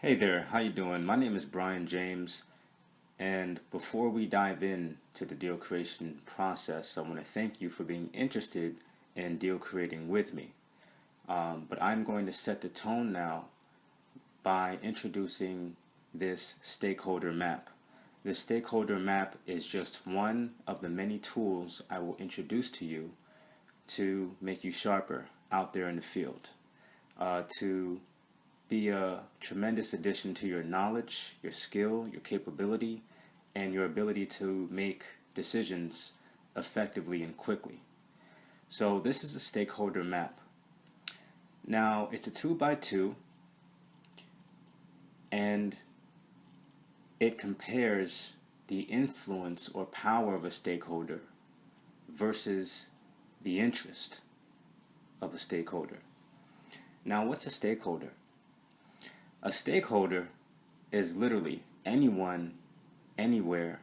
Hey there, how you doing? My name is Brian James, and before we dive in to the deal creation process, I want to thank you for being interested in deal creating with me. But I'm going to set the tone now by introducing this stakeholder map. This stakeholder map is just one of the many tools I will introduce to you to make you sharper out there in the field, to be a tremendous addition to your knowledge, your skill, your capability, and your ability to make decisions effectively and quickly. So this is a stakeholder map. Now it's a 2x2, and it compares the influence or power of a stakeholder versus the interest of a stakeholder. Now, what's a stakeholder? A stakeholder is literally anyone, anywhere,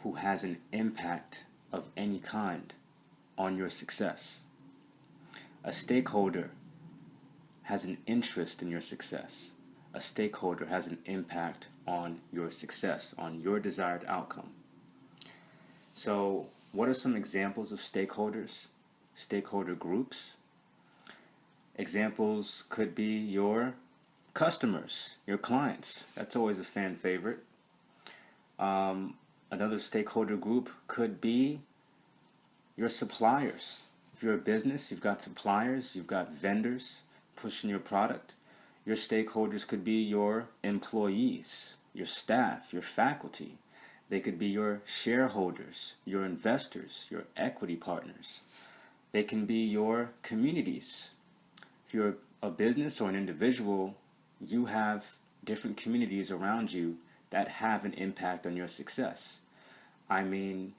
who has an impact of any kind on your success. A stakeholder has an interest in your success. A stakeholder has an impact on your success, on your desired outcome. So, what are some examples of stakeholders? Stakeholder groups? Examples could be your customers, your clients. That's always a fan favorite. Another stakeholder group could be your suppliers. If you're a business, you've got suppliers, you've got vendors pushing your product. Your stakeholders could be your employees, your staff, your faculty. They could be your shareholders, your investors, your equity partners. They can be your communities. If you're a business or an individual, you have different communities around you that have an impact on your success. I mean,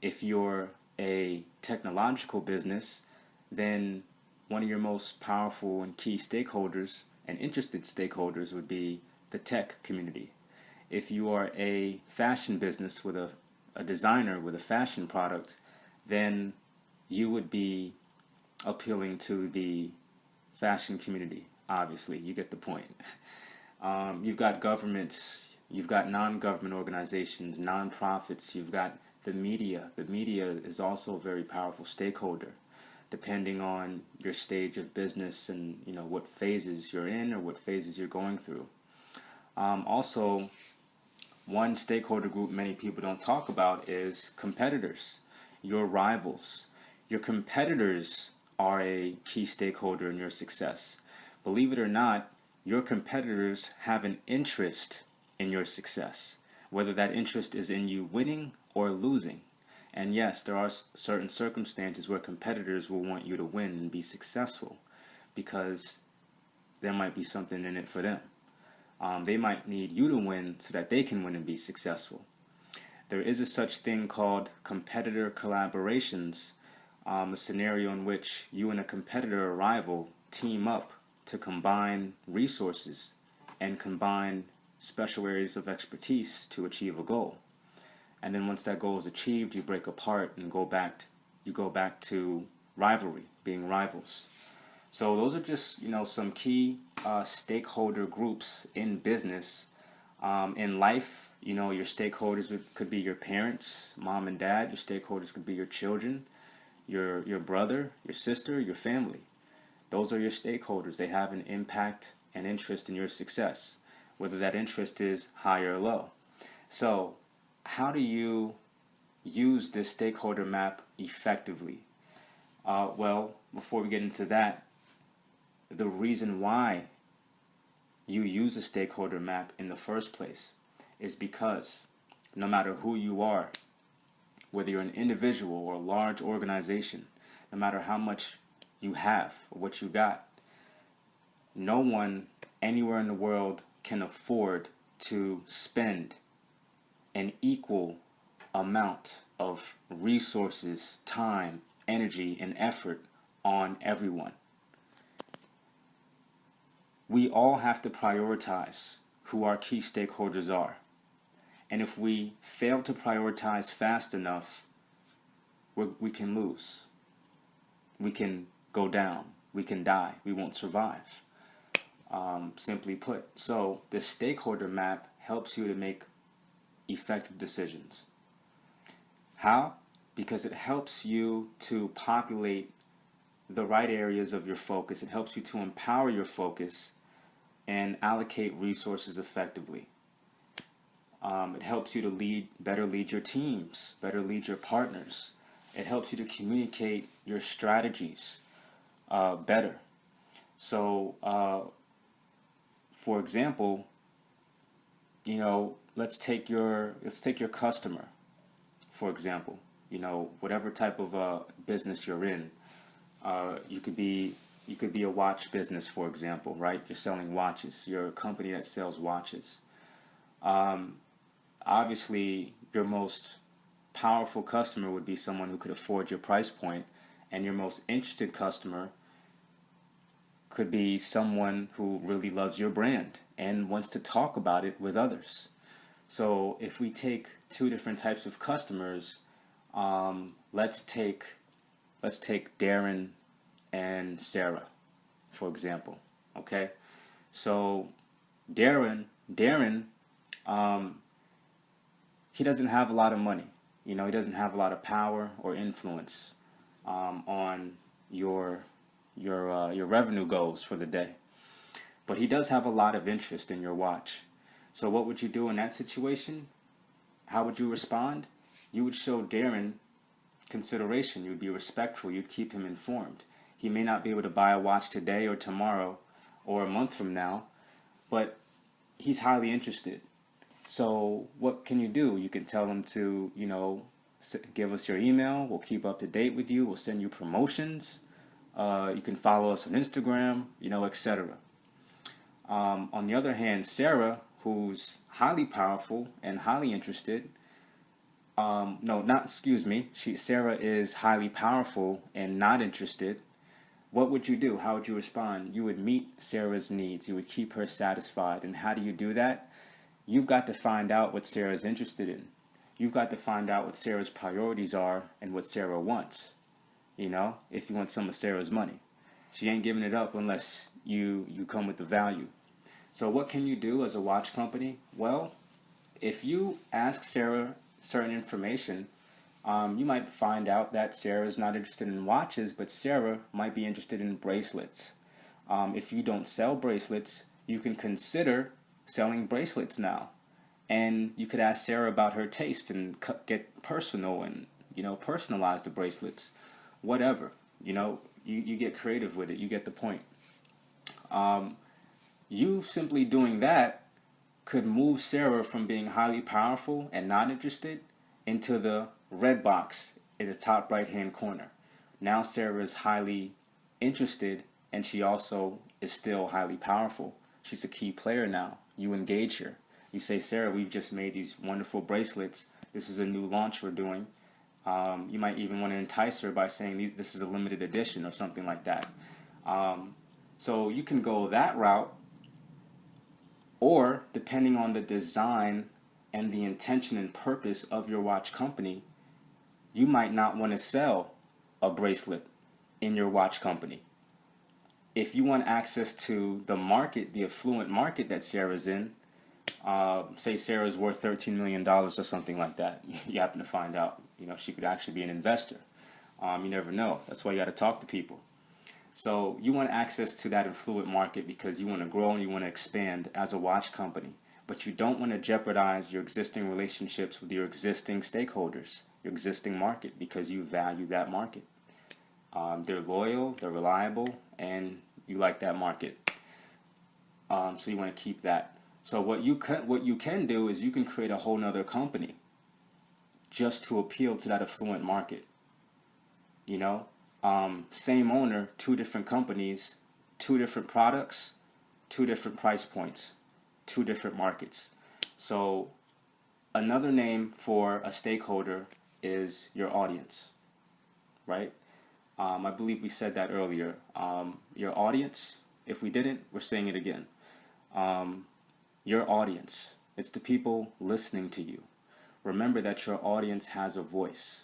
if you're a technological business, then one of your most powerful and key stakeholders and interested stakeholders would be the tech community. If you are a fashion business with a designer with a fashion product, then you would be appealing to the fashion community. Obviously, you get the point. You've got governments, you've got non-government organizations, non-profits, you've got the media. The media is also a very powerful stakeholder, depending on your stage of business and what phases you're in or what phases you're going through. Also, one stakeholder group many people don't talk about is competitors, your rivals. Your competitors are a key stakeholder in your success. Believe it or not, your competitors have an interest in your success, whether that interest is in you winning or losing. And yes, there are certain circumstances where competitors will want you to win and be successful because there might be something in it for them. They might need you to win so that they can win and be successful. There is a such thing called competitor collaborations, a scenario in which you and a competitor or rival team up to combine resources and combine special areas of expertise to achieve a goal. And then once that goal is achieved, you break apart and you go back to rivalry, being rivals. So those are just some key stakeholder groups in business. In life, your stakeholders could be your parents, mom and dad. Your stakeholders could be your children, your brother, your sister, your family. Those are your stakeholders. They have an impact and interest in your success, whether that interest is high or low. So how do you use this stakeholder map effectively? Well, before we get into that, the reason why you use a stakeholder map in the first place is because no matter who you are, whether you're an individual or a large organization, no matter how much you have or what you got, no one anywhere in the world can afford to spend an equal amount of resources, time, energy, and effort on everyone. We all have to prioritize who our key stakeholders are. And if we fail to prioritize fast enough, we can lose. We can go down. We can die. We won't survive. simply put. So the stakeholder map helps you to make effective decisions. How? Because it helps you to populate the right areas of your focus. It helps you to empower your focus and allocate resources effectively. It helps you to better lead your teams, better lead your partners. It helps you to communicate your strategies better. So, for example, let's take your customer, for example. Whatever type of business you're in, you could be a watch business, for example, right? You're selling watches. You're a company that sells watches. Obviously, your most powerful customer would be someone who could afford your price point, and your most interested customer could be someone who really loves your brand and wants to talk about it with others. So if we take two different types of customers, let's take Darren and Sarah, for example. Okay, so Darren, he doesn't have a lot of money. He doesn't have a lot of power or influence on your revenue goals for the day. But he does have a lot of interest in your watch. So what would you do in that situation? How would you respond? You would show Darren consideration. You would be respectful. You'd keep him informed. He may not be able to buy a watch today or tomorrow or a month from now, but he's highly interested. So what can you do? You can tell him to, give us your email. We'll keep up to date with you. We'll send you promotions. You can follow us on Instagram, etc. On the other hand, Sarah, who's highly powerful and highly interested, Sarah is highly powerful and not interested. What would you do? How would you respond? You would meet Sarah's needs. You would keep her satisfied. And how do you do that? You've got to find out what Sarah's interested in. You've got to find out what Sarah's priorities are and what Sarah wants. If you want some of Sarah's money. She ain't giving it up unless you come with the value. So what can you do as a watch company? Well, if you ask Sarah certain information, you might find out that Sarah is not interested in watches, but Sarah might be interested in bracelets. If you don't sell bracelets, you can consider selling bracelets now. And you could ask Sarah about her taste and get personal and, personalize the bracelets. Whatever. You get creative with it. You get the point. You simply doing that could move Sarah from being highly powerful and not interested into the red box in the top right-hand corner. Now Sarah is highly interested, and she also is still highly powerful. She's a key player now. You engage her. You say, Sarah, we've just made these wonderful bracelets. This is a new launch we're doing. You might even want to entice her by saying this is a limited edition or something like that. So you can go that route, or depending on the design and the intention and purpose of your watch company, you might not want to sell a bracelet in your watch company. If you want access to the market, the affluent market that Sarah's in, say Sarah's worth $13 million or something like that, you happen to find out, she could actually be an investor. You never know. That's why you got to talk to people. So you want access to that affluent market because you want to grow and you want to expand as a watch company. But you don't want to jeopardize your existing relationships with your existing stakeholders, your existing market, because you value that market. They're loyal, they're reliable, and you like that market. So you want to keep that. So what you can do is you can create a whole nother company just to appeal to that affluent market. Same owner, two different companies, two different products, two different price points, two different markets. So another name for a stakeholder is your audience, right? I believe we said that earlier. Your audience, if we didn't, we're saying it again. Your audience, it's the people listening to you. Remember that your audience has a voice.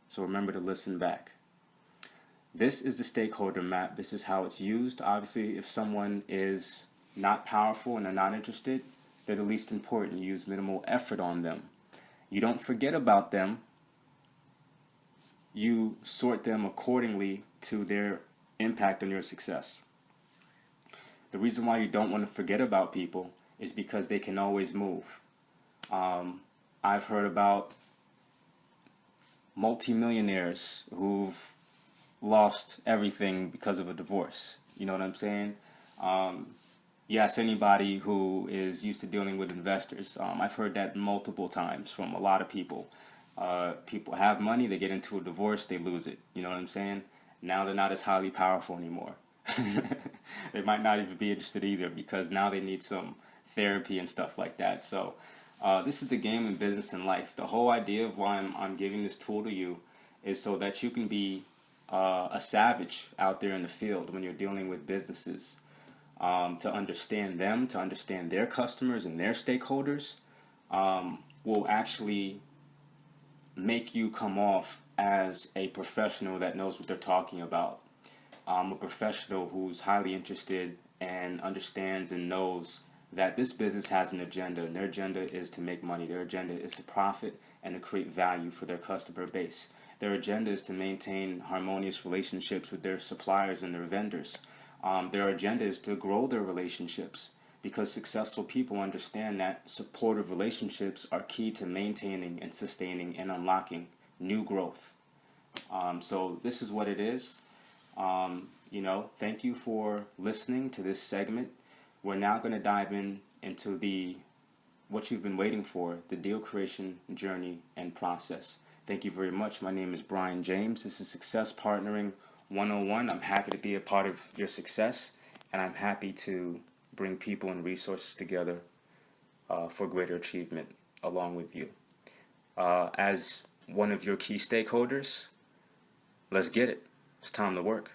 So remember to listen back. This is the stakeholder map. This is how it's used. Obviously, if someone is not powerful and they're not interested, they're the least important. You use minimal effort on them. You don't forget about them. You sort them accordingly to their impact on your success. The reason why you don't want to forget about people is because they can always move. I've heard about multimillionaires who've lost everything because of a divorce. You know what I'm saying? Yes, anybody who is used to dealing with investors. I've heard that multiple times from a lot of people. People have money, they get into a divorce, they lose it. You know what I'm saying? Now they're not as highly powerful anymore. They might not even be interested either because now they need some therapy and stuff like that. So this is the game in business and life. The whole idea of why I'm giving this tool to you is so that you can be a savage out there in the field when you're dealing with businesses, to understand them, to understand their customers and their stakeholders, will actually make you come off as a professional that knows what they're talking about. A professional who's highly interested and understands and knows that this business has an agenda, and their agenda is to make money. Their agenda is to profit and to create value for their customer base. Their agenda is to maintain harmonious relationships with their suppliers and their vendors. Their agenda is to grow their relationships, because successful people understand that supportive relationships are key to maintaining and sustaining and unlocking new growth. So this is what it is. Thank you for listening to this segment. We're now going to dive into what you've been waiting for, the deal creation journey and process. Thank you very much. My name is Brian James. This is Success Partnering 101. I'm happy to be a part of your success, and I'm happy to bring people and resources together for greater achievement along with you. As one of your key stakeholders, let's get it. It's time to work.